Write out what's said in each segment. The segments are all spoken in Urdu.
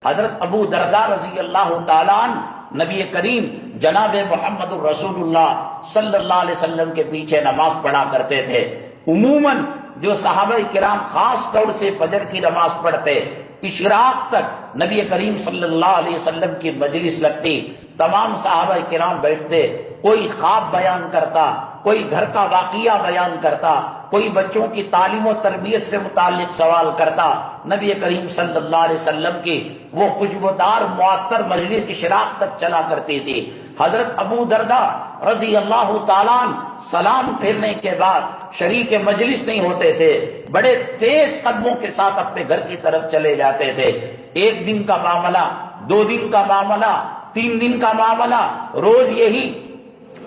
حضرت ابو درداء رضی اللہ تعالیٰ عنہ نبی کریم جناب محمد الرسول اللہ صلی اللہ علیہ وسلم کے پیچھے نماز پڑھا کرتے تھے۔ عموماً جو صحابہ کرام خاص طور سے فجر کی نماز پڑھتے، اشراق تک نبی کریم صلی اللہ علیہ وسلم کی مجلس لگتی، تمام صحابہ کرام بیٹھتے، کوئی خواب بیان کرتا، کوئی گھر کا واقعہ بیان کرتا، کوئی بچوں کی تعلیم و تربیت سے متعلق سوال کرتا۔ نبی کریم صلی اللہ علیہ وسلم کی وہ خوشبودار معطر مجلس اشراق تک چلا کرتی تھی۔ حضرت ابو درداء رضی اللہ تعالیٰ عنہ سلام پھیرنے کے بعد شریک مجلس نہیں ہوتے تھے، بڑے تیز قدموں کے ساتھ اپنے گھر کی طرف چلے جاتے تھے۔ ایک دن کا معاملہ، 2 دن کا معاملہ، 3 دن کا معاملہ، روز یہی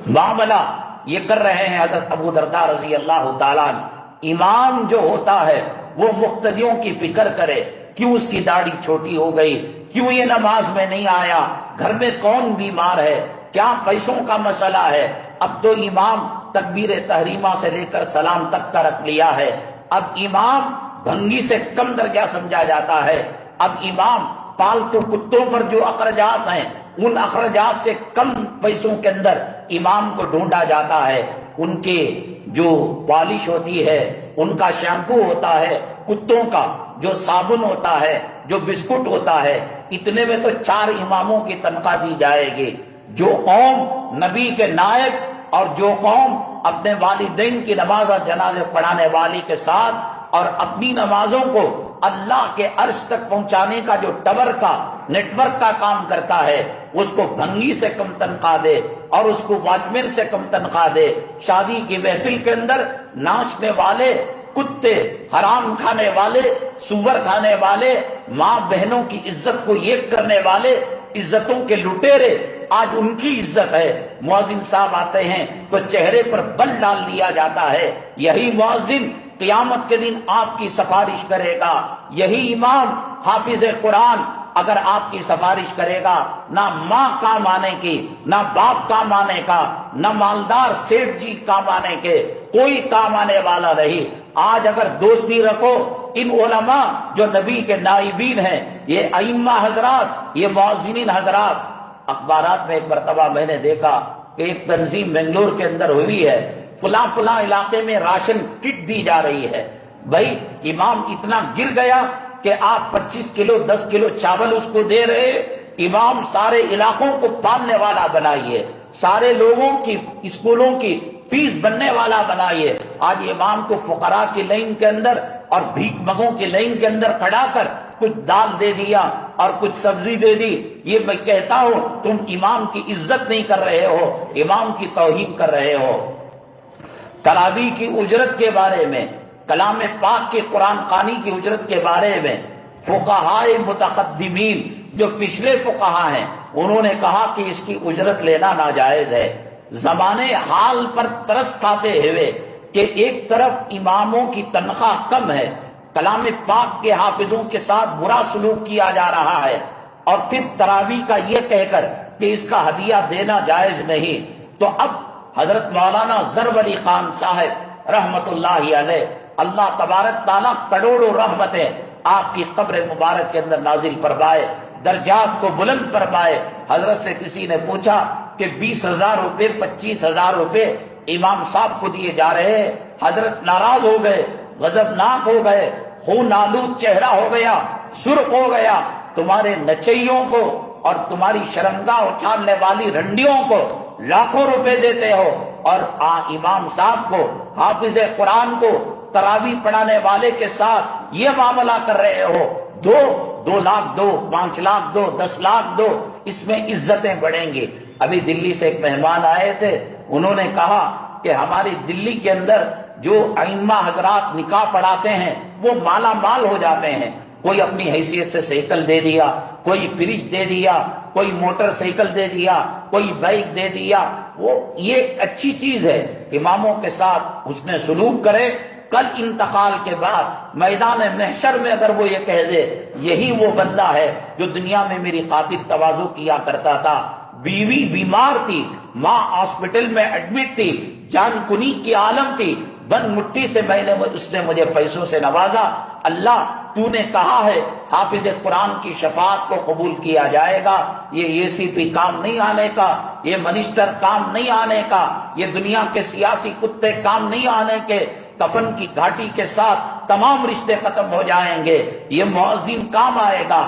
معاملہ یہ کر رہے ہیں حضرت ابو درداء رضی اللہ تعالیٰ عنہ۔ امام جو ہوتا ہے وہ مقتدیوں کی فکر کرے، کیوں اس کی داڑھی چھوٹی ہو گئی، کیوں یہ نماز میں نہیں آیا، گھر میں کون بیمار ہے، کیا پیسوں کا مسئلہ ہے۔ اب تو امام تکبیر تحریمہ سے لے کر سلام تک کا رکھ لیا ہے، اب امام بھنگی سے کم درجہ سمجھا جاتا ہے، اب امام پالتو کتوں پر جو اخراجات ہیں ان اخراجات سے کم پیسوں کے اندر امام کو ڈھونڈا جاتا ہے۔ ان کے جو پالش ہوتی ہے، ان کا شیمپو ہوتا ہے، کتوں کا جو صابن ہوتا ہے، جو بسکٹ ہوتا ہے، اتنے میں تو 4 اماموں کی تنخواہ دی جائے گی۔ جو قوم نبی کے نائب اور جو قوم اپنے والدین کی نماز اور جنازے پڑھانے والی کے ساتھ اور اپنی نمازوں کو اللہ کے عرش تک پہنچانے کا جو ٹاور کا نیٹ ورک کا کام کرتا ہے، اس کو بھنگی سے کم تنخواہ دے اور اس کو واچ مین سے کم تنخواہ دے۔ شادی کی محفل کے اندر ناچنے والے کتے، حرام کھانے والے، سور کھانے والے، ماں بہنوں کی عزت کو ایک کرنے والے، عزتوں کے لٹیرے، آج ان کی عزت ہے۔ مؤذن صاحب آتے ہیں تو چہرے پر بل ڈال دیا جاتا ہے، یہی مؤذن قیامت کے دن آپ کی سفارش کرے گا، یہی امام حافظ قرآن اگر آپ کی سفارش کرے گا، نہ ماں کام آنے کی، نہ باپ کام آنے کا، نہ مالدار سیٹھ جی کام آنے کے، کوئی کام آنے والا نہیں۔ آج اگر دوستی رکھو ان علماء جو نبی کے نائبین ہیں، یہ ائمہ حضرات، یہ مؤذنین حضرات۔ اخبارات میں ایک مرتبہ میں نے دیکھا کہ ایک تنظیم بنگلور کے اندر ہوئی ہے، فلاں فلاں علاقے میں راشن کٹ دی جا رہی ہے۔ بھائی امام اتنا گر گیا کہ آپ 25 کلو 10 کلو چاول اس کو دے رہے، امام سارے علاقوں کو پالنے والا بنائیے، سارے لوگوں کی اسکولوں کی فیس بننے والا بنائیے۔ آج امام کو فقراء کی لائن کے اندر اور بھیک مگوں کی لائن کے اندر کھڑا کر کچھ دال دے دیا اور کچھ سبزی دے دی۔ یہ میں کہتا ہوں تم امام کی عزت نہیں کر رہے ہو، امام کی توہین کر رہے ہو۔ تراویح کی اجرت کے بارے میں، کلام پاک کے قرآن خوانی کی اجرت کے بارے میں فقہائے متقدمین جو پچھلے فقہا ہیں انہوں نے کہا کہ اس کی اجرت لینا ناجائز ہے۔ زمانے حال پر ترس کھاتے ہوئے کہ ایک طرف اماموں کی تنخواہ کم ہے، کلام پاک کے حافظوں کے ساتھ برا سلوک کیا جا رہا ہے، اور پھر تراویح کا یہ کہہ کر کہ اس کا ہدیہ دینا جائز نہیں، تو اب حضرت مولانا ظفر علی خان صاحب رحمت اللہ علیہ، اللہ تبارک تعالیٰ کروڑوں رحمتیں آپ کی قبر مبارک کے اندر نازل فرمائے، درجات کو بلند فرمائے۔ حضرت سے کسی نے پوچھا کہ 20,000 روپے 25,000 روپے امام صاحب کو دیے جا رہے ہیں۔ حضرت ناراض ہو گئے، غضبناک ہو گئے، خون آلود چہرہ ہو گیا، سرخ ہو گیا۔ تمہارے نچیوں کو اور تمہاری شرمگاہ اچھالنے والی رنڈیوں کو لاکھوں روپے دیتے ہو، اور امام صاحب کو، حافظ قرآن کو، تراویح پڑھانے والے کے ساتھ یہ معاملہ کر رہے ہو۔ 2 لاکھ دو، 5 لاکھ دو، 10 لاکھ دو، اس میں عزتیں بڑھیں گی۔ ابھی دلی سے ایک مہمان آئے تھے، انہوں نے کہا کہ ہماری دلی کے اندر جو ائمہ حضرات نکاح پڑھاتے ہیں وہ مالا مال ہو جاتے ہیں، کوئی اپنی حیثیت سے سائیکل دے دیا، کوئی فریج دے دیا، کوئی موٹر سائیکل دے دیا، کوئی بائک دے دیا۔ وہ یہ اچھی چیز ہے، اماموں کے ساتھ حسن سلوک کرے۔ کل انتقال کے بعد میدان محشر میں اگر وہ یہ کہہ دے یہی وہ بندہ ہے جو دنیا میں میری خاطر تواضع کیا کرتا تھا، بیوی بیمار تھی، ماں ہاسپٹل میں ایڈمٹ تھی، جان کنی کی عالم تھی، بند مٹی سے اس نے مجھے پیسوں سے نوازا، اللہ تو نے کہا ہے حافظ قرآن کی شفاعت کو قبول کیا جائے گا، یہ سی پی کام نہیں آنے کا، یہ منسٹر کام نہیں آنے کا، یہ دنیا کے سیاسی کتے کام نہیں آنے کے، کفن کی گھاٹی کے ساتھ تمام رشتے ختم ہو جائیں گے، یہ مؤذن کام آئے گا۔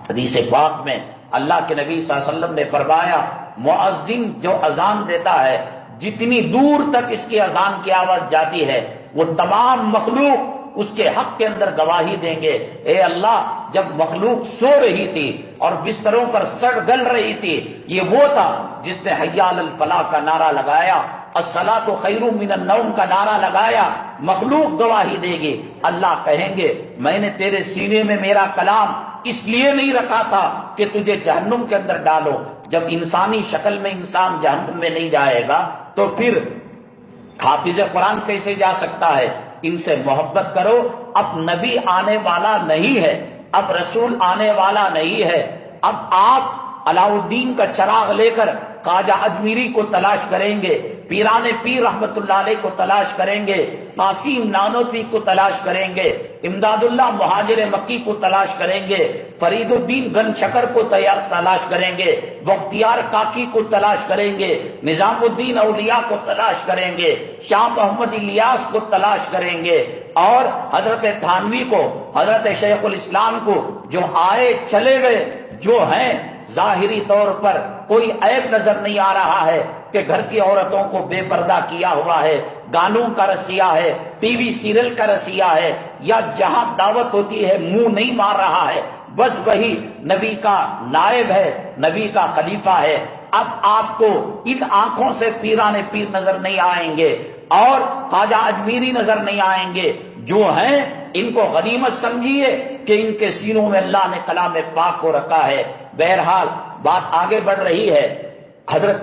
حدیث پاک میں اللہ کے نبی صلی اللہ علیہ وسلم نے فرمایا مؤذن جو اذان دیتا ہے جتنی دور تک اس کی اذان کی آواز جاتی ہے وہ تمام مخلوق اس کے حق کے اندر گواہی دیں گے، اے اللہ جب مخلوق سو رہی تھی اور بستروں پر سڑ گل رہی تھی، یہ وہ تھا جس نے حی علی الفلاح کا نعرہ لگایا، الصلاۃ خیر من النوم کا نعرہ لگایا، مخلوق گواہی دے گی۔ اللہ کہیں گے میں نے تیرے سینے میں میرا کلام اس لیے نہیں رکھا تھا کہ تجھے جہنم کے اندر ڈالو۔ جب انسانی شکل میں انسان جہنم میں نہیں جائے گا تو پھر حافظ قرآن کیسے جا سکتا ہے؟ ان سے محبت کرو۔ اب نبی آنے والا نہیں ہے، اب رسول آنے والا نہیں ہے، اب آپ علاء الدین کا چراغ لے کر خواجہ اجمیری کو تلاش کریں گے، پیران پیر رحمت اللہ علیہ کو تلاش کریں گے، قاسم نانوتوی کو تلاش کریں گے، امداد اللہ مہاجر مکی کو تلاش کریں گے، فرید الدین گن شکر کو تلاش کریں گے، بختیار کاکی کو تلاش کریں گے، نظام الدین اولیاء کو تلاش کریں گے، شاہ محمد الیاس کو تلاش کریں گے، اور حضرت تھانوی کو، حضرت شیخ الاسلام کو، جو آئے چلے گئے، جو ہیں ظاہری طور پر کوئی عیب نظر نہیں آ رہا ہے کہ گھر کی عورتوں کو بے پردہ کیا ہوا ہے، گانوں کا رسیا ہے، ٹی وی سیریل کا رسیا ہے، یا جہاں دعوت ہوتی ہے منہ نہیں مار رہا ہے، بس وہی نبی کا نائب ہے، نبی کا خلیفہ ہے۔ اب آپ کو ان آنکھوں سے پیران پیر نظر نہیں آئیں گے اور خواجہ اجمیری نظر نہیں آئیں گے، جو ہیں ان کو غنیمت سمجھیے کہ ان کے سینوں میں اللہ نے کلام پاک کو رکھا ہے۔ بہرحال بات آگے بڑھ رہی ہے، حضرت